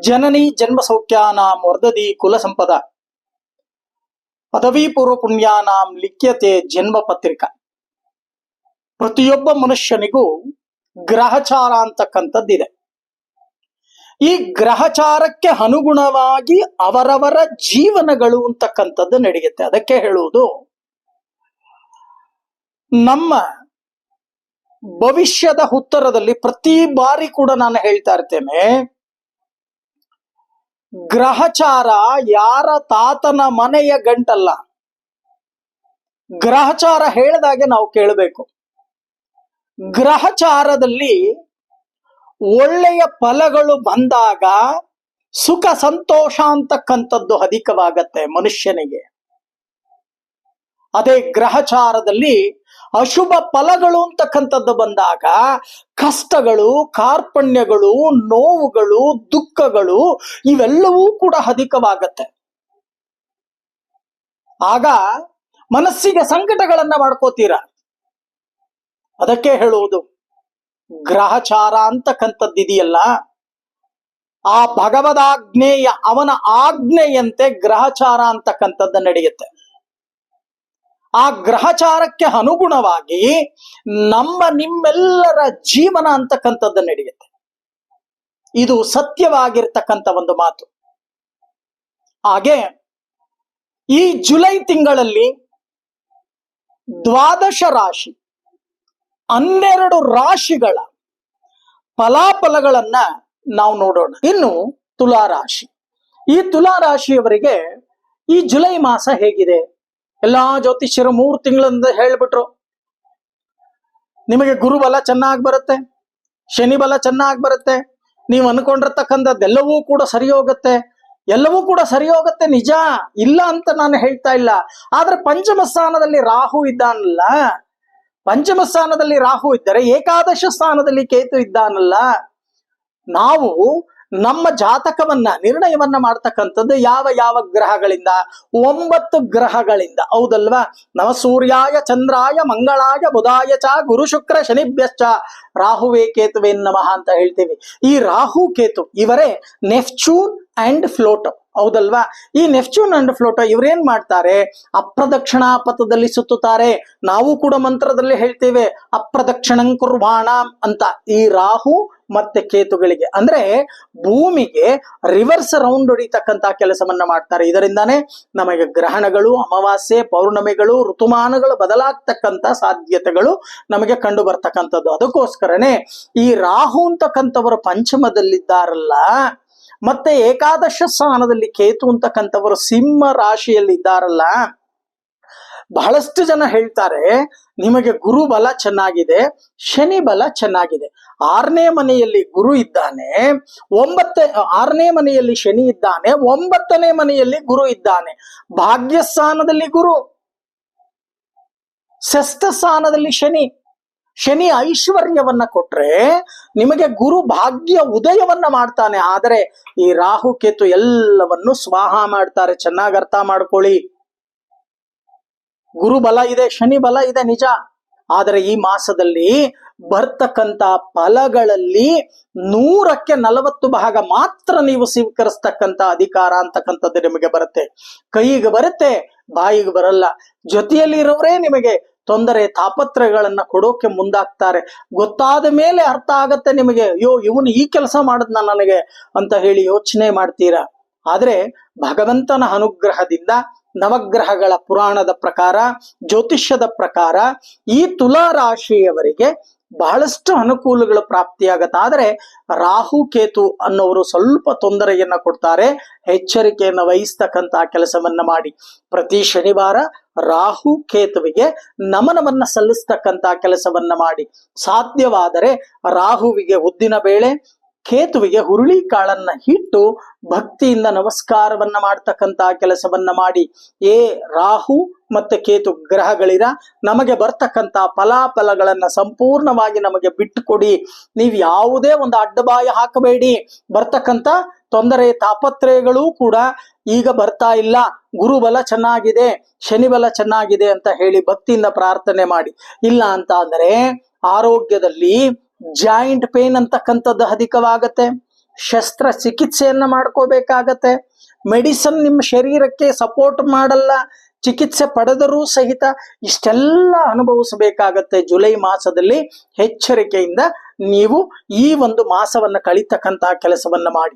ಜನನಿ ಜನ್ಮ ಸೌಖ್ಯಾನಾಂ ವರ್ಧದಿ ಕುಲ ಸಂಪದ ಪದವಿ ಪೂರ್ವ ಪುಣ್ಯಾನಾಂ ಲಿಖ್ಯತೆ ಜನ್ಮ ಪತ್ರಿಕಾ. ಪ್ರತಿಯೊಬ್ಬ ಮನುಷ್ಯನಿಗೂ ಗ್ರಹಚಾರ ಅಂತಕ್ಕಂಥದ್ದಿದೆ. ಈ ಗ್ರಹಚಾರಕ್ಕೆ ಅನುಗುಣವಾಗಿ ಅವರವರ ಜೀವನಗಳು ಅಂತಕ್ಕಂಥದ್ದು ನಡೆಯುತ್ತೆ. ಅದಕ್ಕೆ ಹೇಳುವುದು, ನಮ್ಮ ಭವಿಷ್ಯದ ಉತ್ತರದಲ್ಲಿ ಪ್ರತಿ ಬಾರಿ ಕೂಡ ನಾನು ಹೇಳ್ತಾ ಇರ್ತೇನೆ, ಗ್ರಹಚಾರ ಯಾರ ತಾತನ ಮನೆಯ ಗಂಟಲ್ಲ. ಗ್ರಹಚಾರ ಹೇಳಿದಾಗೆ ನಾವು ಕೇಳಬೇಕು. ಗ್ರಹಚಾರದಲ್ಲಿ ಒಳ್ಳೆಯ ಫಲಗಳು ಬಂದಾಗ ಸುಖ ಸಂತೋಷ ಅಂತಕ್ಕಂಥದ್ದು ಅಧಿಕವಾಗತ್ತೆ ಮನುಷ್ಯನಿಗೆ. ಅದೇ ಗ್ರಹಚಾರದಲ್ಲಿ ಅಶುಭ ಫಲಗಳು ಅಂತಕ್ಕಂಥದ್ದು ಬಂದಾಗ ಕಷ್ಟಗಳು, ಕಾರ್ಪಣ್ಯಗಳು, ನೋವುಗಳು, ದುಃಖಗಳು ಇವೆಲ್ಲವೂ ಕೂಡ ಅಧಿಕವಾಗತ್ತೆ. ಆಗ ಮನಸ್ಸಿಗೆ ಸಂಕಟಗಳನ್ನ ಮಾಡ್ಕೋತೀರ. ಅದಕ್ಕೆ ಹೇಳುವುದು, ಗ್ರಹಚಾರ ಅಂತಕ್ಕಂಥದ್ದಿದೆಯಲ್ಲ, ಆ ಭಗವದಾಜ್ಞೇಯ ಅವನ ಆಜ್ಞೆಯಂತೆ ಗ್ರಹಚಾರ ಅಂತಕ್ಕಂಥದ್ದು ನಡೆಯುತ್ತೆ. ಆ ಗ್ರಹಚಾರಕ್ಕೆ ಅನುಗುಣವಾಗಿ ನಿಮ್ಮೆಲ್ಲರ ಜೀವನ ಅಂತಕ್ಕಂಥದ್ದು ನಡೆಯುತ್ತೆ. ಇದು ಸತ್ಯವಾಗಿರ್ತಕ್ಕಂಥ ಒಂದು ಮಾತು. ಹಾಗೆ ಈ ಜುಲೈ ತಿಂಗಳಲ್ಲಿ 12 ರಾಶಿ 12 ರಾಶಿಗಳ ಫಲಾಫಲಗಳನ್ನ ನಾವು ನೋಡೋಣ. ಇನ್ನು ತುಲಾರಾಶಿ, ಈ ತುಲಾರಾಶಿಯವರಿಗೆ ಈ ಜುಲೈ ಮಾಸ ಹೇಗಿದೆ? ಎಲ್ಲಾ ಜ್ಯೋತಿಷ್ಯರು 3 ತಿಂಗಳಿಂದ ಹೇಳ್ಬಿಟ್ರು, ನಿಮಗೆ ಗುರುಬಲ ಚೆನ್ನಾಗಿ ಬರುತ್ತೆ, ಶನಿ ಬಲ ಚೆನ್ನಾಗಿ ಬರುತ್ತೆ, ನೀವು ಅನ್ಕೊಂಡಿರ್ತಕ್ಕಂಥದ್ದೆಲ್ಲವೂ ಕೂಡ ಸರಿ ಹೋಗುತ್ತೆ. ಎಲ್ಲವೂ ಕೂಡ ಸರಿ ಹೋಗುತ್ತೆ, ನಿಜ ಇಲ್ಲ ಅಂತ ನಾನು ಹೇಳ್ತಾ ಇಲ್ಲ. ಆದ್ರೆ ಪಂಚಮ ಸ್ಥಾನದಲ್ಲಿ ರಾಹು ಇದ್ದಾನಲ್ಲ, ಪಂಚಮ ಸ್ಥಾನದಲ್ಲಿ ರಾಹು ಇದ್ದರೆ ಏಕಾದಶ ಸ್ಥಾನದಲ್ಲಿ ಕೇತು ಇದ್ದಾನಲ್ಲ. ನಾವು ನಮ್ಮ ಜಾತಕವನ್ನ ನಿರ್ಣಯವನ್ನ ಮಾಡ್ತಕ್ಕಂಥದ್ದು ಯಾವ ಯಾವ ಗ್ರಹಗಳಿಂದ? 9 ಗ್ರಹಗಳಿಂದ, ಹೌದಲ್ವಾ? ನವ ಸೂರ್ಯಾಯ ಚಂದ್ರಾಯ ಮಂಗಳಾಯ ಬುಧಾಯ ಚ ಗುರು ಶುಕ್ರ ಶನಿಭ್ಯಶ್ಚ ರಾಹುವೇ ಕೇತುವೇ ನಮಃ ಅಂತ ಹೇಳ್ತೀವಿ. ಈ ರಾಹು ಕೇತು ಇವರೇ ನೆಪ್ಚೂನ್ ಅಂಡ್ ಫ್ಲೋಟೋ, ಹೌದಲ್ವಾ? ಈ ನೆಪ್ಚೂನ್ ಅಂಡ್ ಫ್ಲೋಟೋ ಇವ್ರೇನ್ ಮಾಡ್ತಾರೆ? ಅಪ್ರದಕ್ಷಿಣಾ ಪಥದಲ್ಲಿ ಸುತ್ತುತ್ತಾರೆ. ನಾವು ಕೂಡ ಮಂತ್ರದಲ್ಲಿ ಹೇಳ್ತೇವೆ ಅಪ್ರದಕ್ಷಿಣಂ ಕುರ್ವಾಣ ಅಂತ. ಈ ರಾಹು ಮತ್ತೆ ಕೇತುಗಳಿಗೆ ಅಂದ್ರೆ ಭೂಮಿಗೆ ರಿವರ್ಸ್ ರೌಂಡ್ ಹೊಡಿತಕ್ಕಂತ ಕೆಲಸವನ್ನ ಮಾಡ್ತಾರೆ. ಇದರಿಂದಾನೇ ನಮಗೆ ಗ್ರಹಣಗಳು, ಅಮಾವಾಸ್ಯೆ, ಪೌರ್ಣಮಿಗಳು, ಋತುಮಾನಗಳು ಬದಲಾಗ್ತಕ್ಕಂತ ಸಾಧ್ಯತೆಗಳು ನಮಗೆ ಕಂಡು ಬರ್ತಕ್ಕಂಥದ್ದು. ಅದಕ್ಕೋಸ್ಕರನೇ ಈ ರಾಹು ಅಂತಕ್ಕಂಥವರು ಪಂಚಮದಲ್ಲಿದ್ದಾರಲ್ಲ, ಮತ್ತೆ ಏಕಾದಶ ಸ್ಥಾನದಲ್ಲಿ ಕೇತು ಅಂತಕ್ಕಂಥವರು ಸಿಂಹ ರಾಶಿಯಲ್ಲಿ ಇದ್ದಾರಲ್ಲ. ಬಹಳಷ್ಟು ಜನ ಹೇಳ್ತಾರೆ ನಿಮಗೆ ಗುರು ಬಲ ಚೆನ್ನಾಗಿದೆ, ಶನಿ ಬಲ ಚೆನ್ನಾಗಿದೆ. 6ನೇ ಮನೆಯಲ್ಲಿ ಗುರು ಇದ್ದಾನೆ, 6ನೇ ಮನೆಯಲ್ಲಿ ಶನಿ ಇದ್ದಾನೆ, 9ನೇ ಮನೆಯಲ್ಲಿ ಗುರು ಇದ್ದಾನೆ. ಭಾಗ್ಯಸ್ಥಾನದಲ್ಲಿ ಗುರು, ಷಷ್ಠ ಸ್ಥಾನದಲ್ಲಿ ಶನಿ. ಶನಿ ಐಶ್ವರ್ಯವನ್ನ ಕೊಟ್ರೆ ನಿಮಗೆ ಗುರು ಭಾಗ್ಯ ಉದಯವನ್ನ ಮಾಡ್ತಾನೆ. ಆದರೆ ಈ ರಾಹು ಕೇತು ಎಲ್ಲವನ್ನು ಸ್ವಾಹ ಮಾಡ್ತಾರೆ. ಚೆನ್ನಾಗಿ ಅರ್ಥ ಮಾಡ್ಕೊಳ್ಳಿ. ಗುರು ಬಲ ಇದೆ, ಶನಿ ಬಲ ಇದೆ, ನಿಜ. ಆದರೆ ಈ ಮಾಸದಲ್ಲಿ ಬರ್ತಕ್ಕಂತ ಫಲಗಳಲ್ಲಿ 100ಕ್ಕೆ 40 ಭಾಗ ಮಾತ್ರ ನೀವು ಸ್ವೀಕರಿಸ್ತಕ್ಕಂತ ಅಧಿಕಾರ ಅಂತಕ್ಕಂಥದ್ದು ನಿಮಗೆ ಬರುತ್ತೆ. ಕೈಗೆ ಬರುತ್ತೆ, ಬಾಯಿಗೆ ಬರಲ್ಲ. ಜೊತೆಯಲ್ಲಿ ಇರೋರೇ ನಿಮಗೆ ತೊಂದರೆ, ತಾಪತ್ರಗಳನ್ನ ಕೊಡೋಕೆ ಮುಂದಾಗ್ತಾರೆ. ಗೊತ್ತಾದ ಮೇಲೆ ಅರ್ಥ ಆಗತ್ತೆ ನಿಮಗೆ, ಅಯ್ಯೋ ಇವನು ಈ ಕೆಲಸ ಮಾಡದ್ನ ನನಗೆ ಅಂತ ಹೇಳಿ ಯೋಚನೆ ಮಾಡ್ತೀರಾ. ಆದ್ರೆ ಭಗವಂತನ ಅನುಗ್ರಹದಿಂದ ನವಗ್ರಹಗಳ ಪುರಾಣದ ಪ್ರಕಾರ, ಜ್ಯೋತಿಷ್ಯದ ಪ್ರಕಾರ ಈ ತುಲಾ ರಾಶಿಯವರಿಗೆ ಬಹಳಷ್ಟು ಅನುಕೂಲಗಳು ಪ್ರಾಪ್ತಿಯಾಗತ್ತೆ. ಆದ್ರೆ ರಾಹು ಕೇತು ಅನ್ನೋರು ಸ್ವಲ್ಪ ತೊಂದರೆಯನ್ನ ಕೊಡ್ತಾರೆ. ಎಚ್ಚರಿಕೆಯನ್ನ ವಹಿಸ್ತಕ್ಕಂತ ಕೆಲಸವನ್ನ ಮಾಡಿ. ಪ್ರತಿ ಶನಿವಾರ ರಾಹು ಕೇತುವಿಗೆ ನಮನವನ್ನ ಸಲ್ಲಿಸ್ತಕ್ಕಂತ ಕೆಲಸವನ್ನ ಮಾಡಿ. ಸಾಧ್ಯವಾದರೆ ರಾಹುವಿಗೆ ಉದ್ದಿನ ಬೇಳೆ, ಕೇತುವಿಗೆ ಹುರುಳಿ ಕಾಳನ್ನ ಇಟ್ಟು ಭಕ್ತಿಯಿಂದ ನಮಸ್ಕಾರವನ್ನ ಮಾಡ್ತಕ್ಕಂತ ಕೆಲಸವನ್ನ ಮಾಡಿ. ರಾಹು ಮತ್ತೆ ಕೇತು ಗ್ರಹಗಳಿರ ನಮಗೆ ಬರ್ತಕ್ಕಂತ ಫಲಾಫಲಗಳನ್ನ ಸಂಪೂರ್ಣವಾಗಿ ನಮಗೆ ಬಿಟ್ಟುಕೊಡಿ. ನೀವು ಯಾವುದೇ ಒಂದು ಅಡ್ಡಬಾಯ ಹಾಕಬೇಡಿ. ಬರ್ತಕ್ಕಂತ ತೊಂದರೆ, ತಾಪತ್ರಯಗಳು ಕೂಡ ಈಗ ಬರ್ತಾ ಇಲ್ಲ. ಗುರುಬಲ ಚೆನ್ನಾಗಿದೆ, ಶನಿ ಬಲ ಚೆನ್ನಾಗಿದೆ ಅಂತ ಹೇಳಿ ಭಕ್ತಿಯಿಂದ ಪ್ರಾರ್ಥನೆ ಮಾಡಿ. ಇಲ್ಲ ಅಂತ ಅಂದ್ರೆ ಆರೋಗ್ಯದಲ್ಲಿ ಜಾಯಿಂಟ್ ಪೇನ್ ಅಂತಕ್ಕಂಥದ್ದು ಅಧಿಕವಾಗತ್ತೆ. ಶಸ್ತ್ರಚಿಕಿತ್ಸೆಯನ್ನ ಮಾಡ್ಕೋಬೇಕಾಗತ್ತೆ. ಮೆಡಿಸನ್ ನಿಮ್ಮ ಶರೀರಕ್ಕೆ ಸಪೋರ್ಟ್ ಮಾಡಲ್ಲ, ಚಿಕಿತ್ಸೆ ಪಡೆದರೂ ಸಹಿತ ಇಷ್ಟೆಲ್ಲ ಅನುಭವಿಸಬೇಕಾಗತ್ತೆ. ಜುಲೈ ಮಾಸದಲ್ಲಿ ಎಚ್ಚರಿಕೆಯಿಂದ ನೀವು ಈ ಒಂದು ಮಾಸವನ್ನ ಕಳೀತಕ್ಕಂತಹ ಕೆಲಸವನ್ನ ಮಾಡಿ.